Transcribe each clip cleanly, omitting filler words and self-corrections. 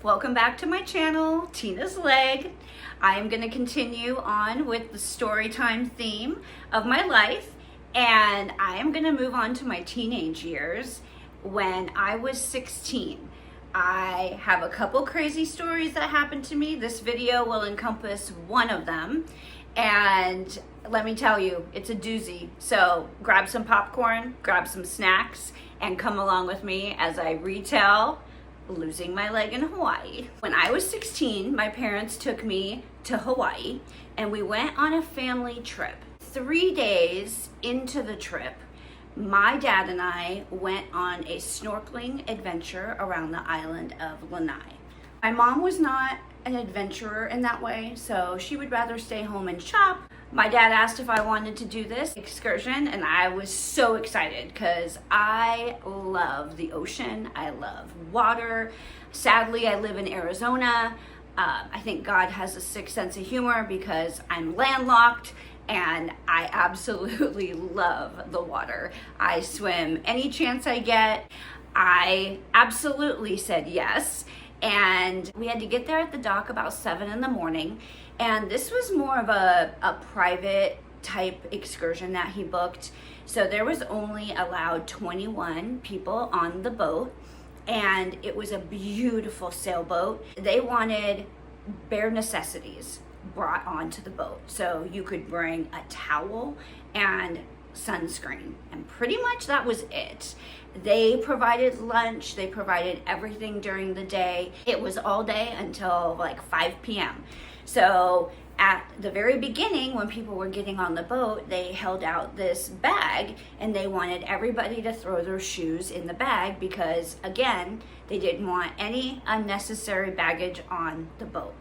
Welcome back to my channel, Tina's Leg. I am going to continue on with the Storytime theme of my life, and I am going to move on to my teenage years when I was 16. I have a couple crazy stories that happened to me. This video will encompass one of them, and let me tell you, it's a doozy. So grab some popcorn, grab some snacks, and come along with me as I retell losing my leg in Hawaii. When I was 16, my parents took me to Hawaii and we went on a family trip. 3 days into the trip, my dad and I went on a snorkeling adventure around the island of Lanai. My mom was not an adventurer in that way, so she would rather stay home and shop. My dad asked if I wanted to do this excursion, and I was so excited because I love the ocean. I love water. Sadly, I live in Arizona. I think God has a sick sense of humor because I'm landlocked and I absolutely love the water. I swim any chance I get. I absolutely said yes. And we had to get there at the dock about 7 in the morning. And this was more of a private type excursion that he booked. So there was only allowed 21 people on the boat. And it was a beautiful sailboat. They wanted bare necessities brought onto the boat. So you could bring a towel and sunscreen. And pretty much that was it. They provided lunch, they provided everything during the day. It was all day until like 5 p.m. So at the very beginning, when people were getting on the boat, they held out this bag and they wanted everybody to throw their shoes in the bag because, again, they didn't want any unnecessary baggage on the boat.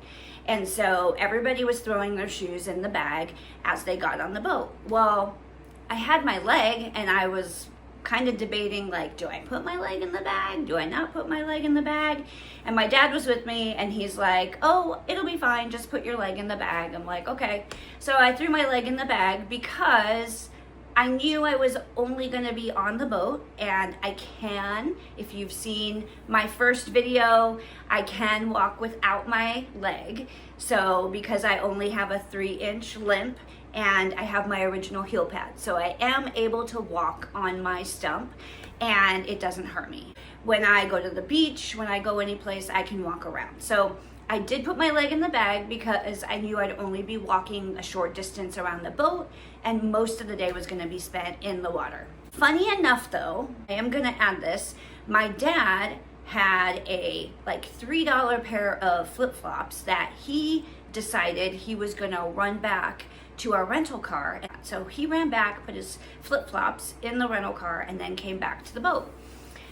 And so everybody was throwing their shoes in the bag as they got on the boat. Well, I had my leg and I was kind of debating, like, do I put my leg in the bag? Do I not put my leg in the bag? And my dad was with me and he's like, oh, it'll be fine. Just put your leg in the bag. I'm like, okay. So I threw my leg in the bag because I knew I was only going to be on the boat, and I can, if you've seen my first video, I can walk without my leg. So because I only have a 3-inch limp, and I have my original heel pad. So I am able to walk on my stump and it doesn't hurt me. When I go to the beach, when I go any place, I can walk around. So I did put my leg in the bag because I knew I'd only be walking a short distance around the boat and most of the day was gonna be spent in the water. Funny enough though, I am gonna add this, my dad had a like $3 pair of flip-flops that he decided he was gonna run back to our rental car. So he ran back, put his flip-flops in the rental car, and then came back to the boat.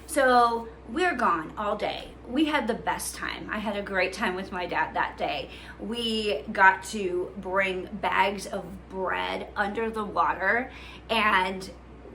So we're gone all day. We had the best time. I had a great time with my dad that day. We got to bring bags of bread under the water and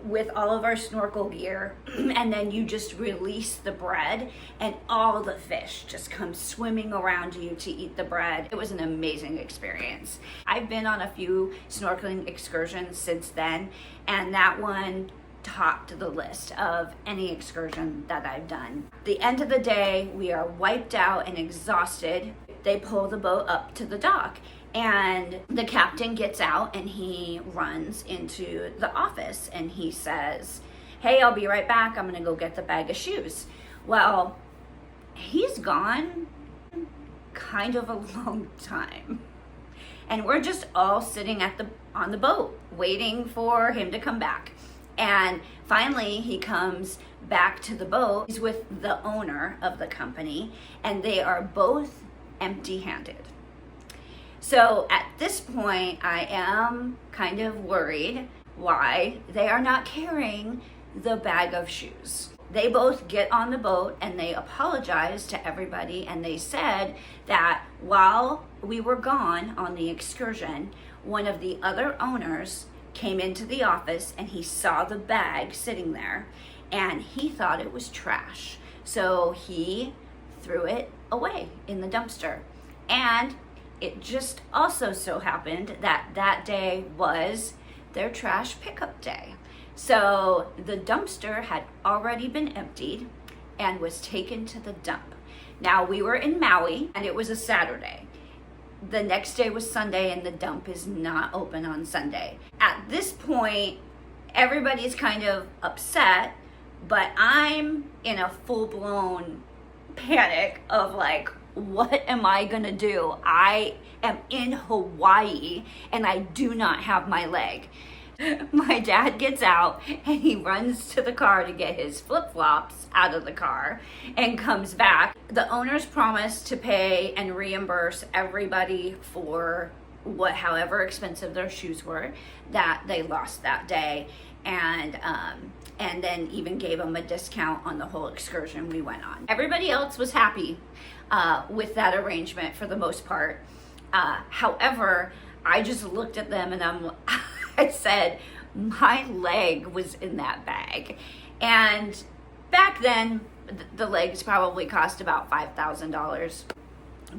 with all of our snorkel gear, and then you just release the bread and all the fish just come swimming around you to eat the bread. It was an amazing experience. I've been on a few snorkeling excursions since then, and that one topped the list of any excursion that I've done. The end of the day, we are wiped out and exhausted. They pull the boat up to the dock and the captain gets out and he runs into the office and he says, hey, I'll be right back. I'm gonna go get the bag of shoes. Well, he's gone kind of a long time. And we're just all sitting on the boat waiting for him to come back. And finally he comes back to the boat. He's with the owner of the company and they are both empty-handed. So at this point, I am kind of worried why they are not carrying the bag of shoes. They both get on the boat and they apologize to everybody and they said that while we were gone on the excursion, one of the other owners came into the office and he saw the bag sitting there and he thought it was trash. So he threw it away in the dumpster. And it just also so happened that that day was their trash pickup day. So the dumpster had already been emptied and was taken to the dump. Now, we were in Maui and it was a Saturday. The next day was Sunday and the dump is not open on Sunday. At this point, everybody's kind of upset, but I'm in a full-blown panic of like, what am I gonna do? I am in Hawaii and I do not have my leg. My dad gets out and he runs to the car to get his flip-flops out of the car and comes back. The owners promised to pay and reimburse everybody for however expensive their shoes were that they lost that day, and then even gave them a discount on the whole excursion we went on. Everybody else was happy with that arrangement for the most part. However, I just looked at them and I said, my leg was in that bag. And back then, the legs probably cost about $5,000.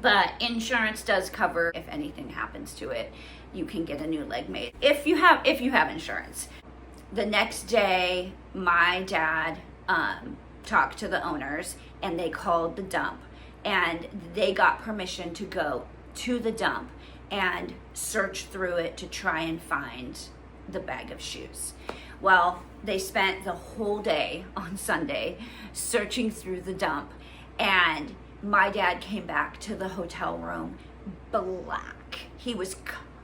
But insurance does cover if anything happens to it. You can get a new leg made if you have insurance. The next day, my dad talked to the owners and they called the dump and they got permission to go to the dump and search through it to try and find the bag of shoes. Well, they spent the whole day on Sunday searching through the dump, and my dad came back to the hotel room black. He was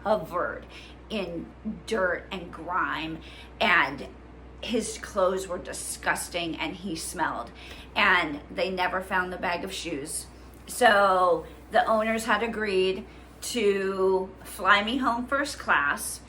covered in dirt and grime, and his clothes were disgusting and he smelled, and they never found the bag of shoes. So the owners had agreed to fly me home first class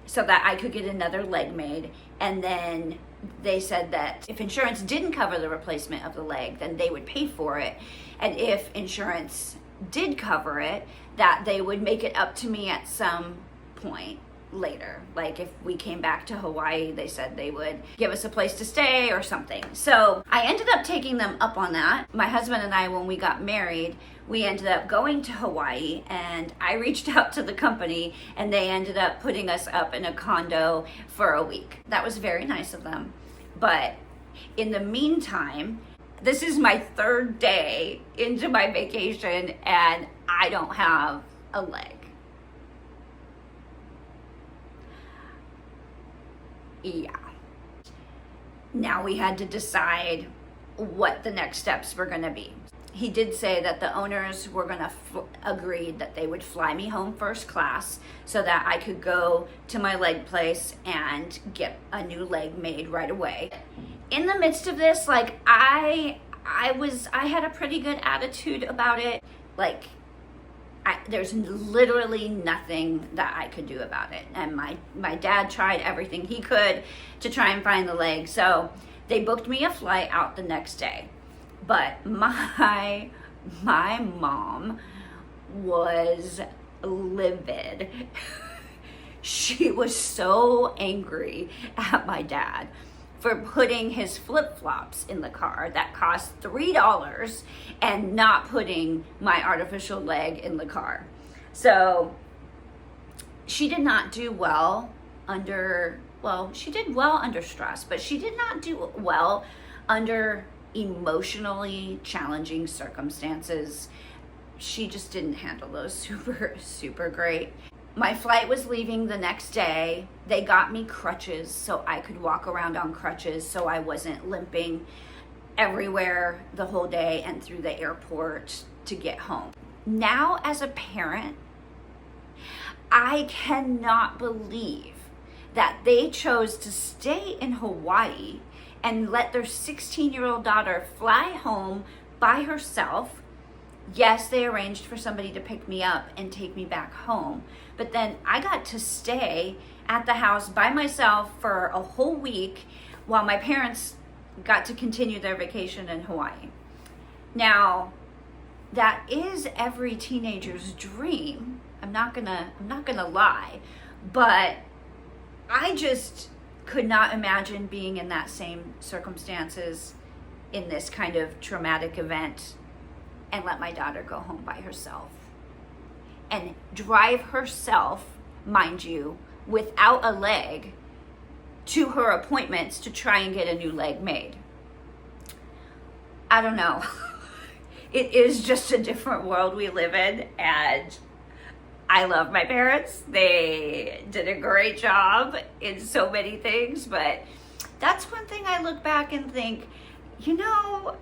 so that I could get another leg made. And then they said that if insurance didn't cover the replacement of the leg, then they would pay for it. And if insurance did cover it, that they would make it up to me at some point later. Like if we came back to Hawaii, they said they would give us a place to stay or something. So I ended up taking them up on that. My husband and I, when we got married, we ended up going to Hawaii, and I reached out to the company and they ended up putting us up in a condo for a week. That was very nice of them. But in the meantime, this is my third day into my vacation and I don't have a leg. Yeah. Now we had to decide what the next steps were going to be. He did say that the owners were going to agree that they would fly me home first class so that I could go to my leg place and get a new leg made right away. In the midst of this, like I had a pretty good attitude about it. Like there's literally nothing that I could do about it. And my dad tried everything he could to try and find the leg. So they booked me a flight out the next day. But my mom was livid. She was so angry at my dad for putting his flip-flops in the car that cost $3 and not putting my artificial leg in the car. So she did not do well she did well under stress, but she did not do well under emotionally challenging circumstances. She just didn't handle those super great. My flight was leaving the next day. They got me crutches so I could walk around on crutches so I wasn't limping everywhere the whole day and through the airport to get home. Now, as a parent, I cannot believe that they chose to stay in Hawaii and let their 16-year-old daughter fly home by herself. Yes, they arranged for somebody to pick me up and take me back home, but then I got to stay at the house by myself for a whole week while my parents got to continue their vacation in Hawaii. Now, that is every teenager's dream. I'm not gonna lie, but I just could not imagine being in that same circumstances in this kind of traumatic event and let my daughter go home by herself and drive herself, mind you, without a leg to her appointments to try and get a new leg made. I don't know. It is just a different world we live in, and I love my parents. They did a great job in so many things, but that's one thing I look back and think, you know,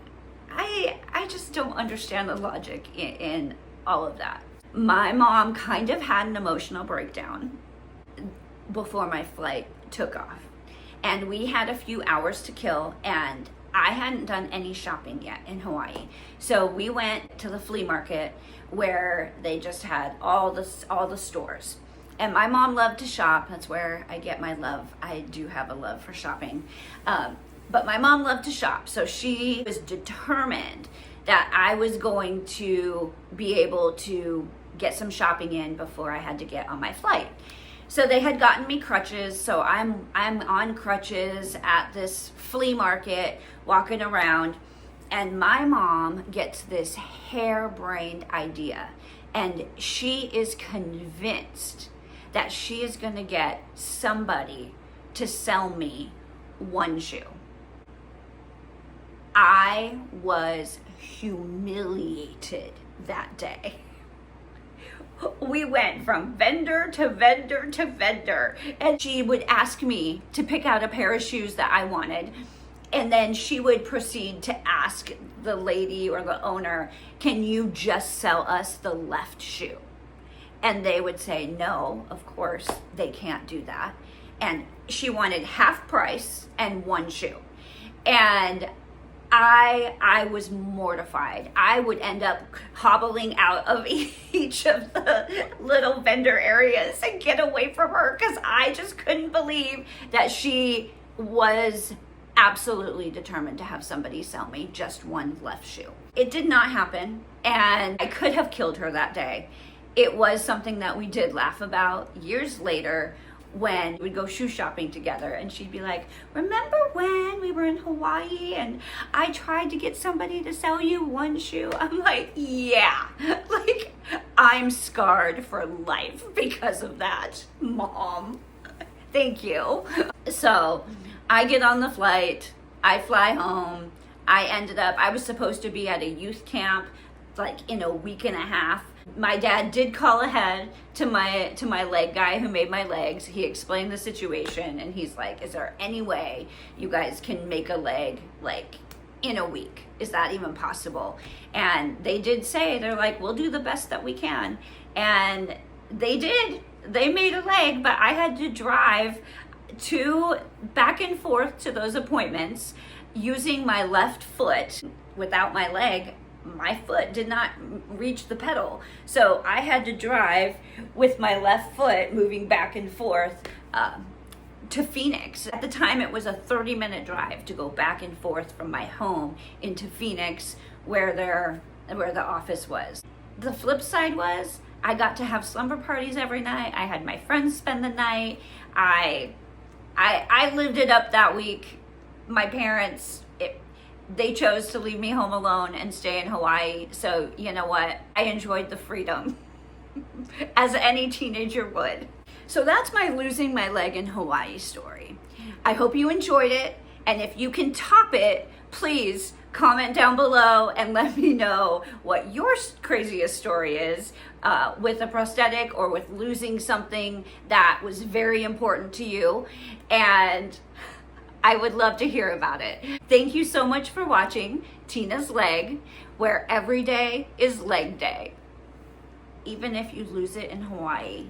I just don't understand the logic in all of that. My mom kind of had an emotional breakdown before my flight took off, and we had a few hours to kill, and I hadn't done any shopping yet in Hawaii. So we went to the flea market where they just had all the stores. And my mom loved to shop. That's where I get my love. I do have a love for shopping. But my mom loved to shop. So she was determined that I was going to be able to get some shopping in before I had to get on my flight. So they had gotten me crutches, so I'm on crutches at this flea market walking around, and my mom gets this harebrained idea, and she is convinced that she is going to get somebody to sell me one shoe. I was humiliated that day. We went from vendor to vendor to vendor, and she would ask me to pick out a pair of shoes that I wanted, and then she would proceed to ask the lady or the owner, can you just sell us the left shoe? And they would say, no, of course they can't do that. And she wanted half price and one shoe. And I was mortified. I would end up hobbling out of each of the little vendor areas and get away from her, because I just couldn't believe that she was absolutely determined to have somebody sell me just one left shoe. It did not happen, and I could have killed her that day. It was something that we did laugh about years later when we'd go shoe shopping together, and she'd be like, remember when we were in Hawaii and I tried to get somebody to sell you one shoe? I'm like, yeah, like I'm scarred for life because of that, Mom. Thank you. So I get on the flight, I fly home. I was supposed to be at a youth camp like in a week and a half. My dad did call ahead to my leg guy who made my legs. He explained the situation, and he's like, is there any way you guys can make a leg like in a week? Is that even possible? And they did say, they're like, we'll do the best that we can. And they did. They made a leg, but I had to drive back and forth to those appointments using my left foot. Without my leg, my foot did not reach the pedal. So I had to drive with my left foot moving back and forth to Phoenix. At the time, it was a 30-minute drive to go back and forth from my home into Phoenix where the office was. The flip side was I got to have slumber parties every night. I had my friends spend the night. I lived it up that week. My parents, they chose to leave me home alone and stay in Hawaii. So you know what? I enjoyed the freedom as any teenager would. So that's my losing my leg in Hawaii story. I hope you enjoyed it. And if you can top it, please comment down below and let me know what your craziest story is with a prosthetic or with losing something that was very important to you. And I would love to hear about it. Thank you so much for watching Tina's Leg, where every day is leg day. Even if you lose it in Hawaii.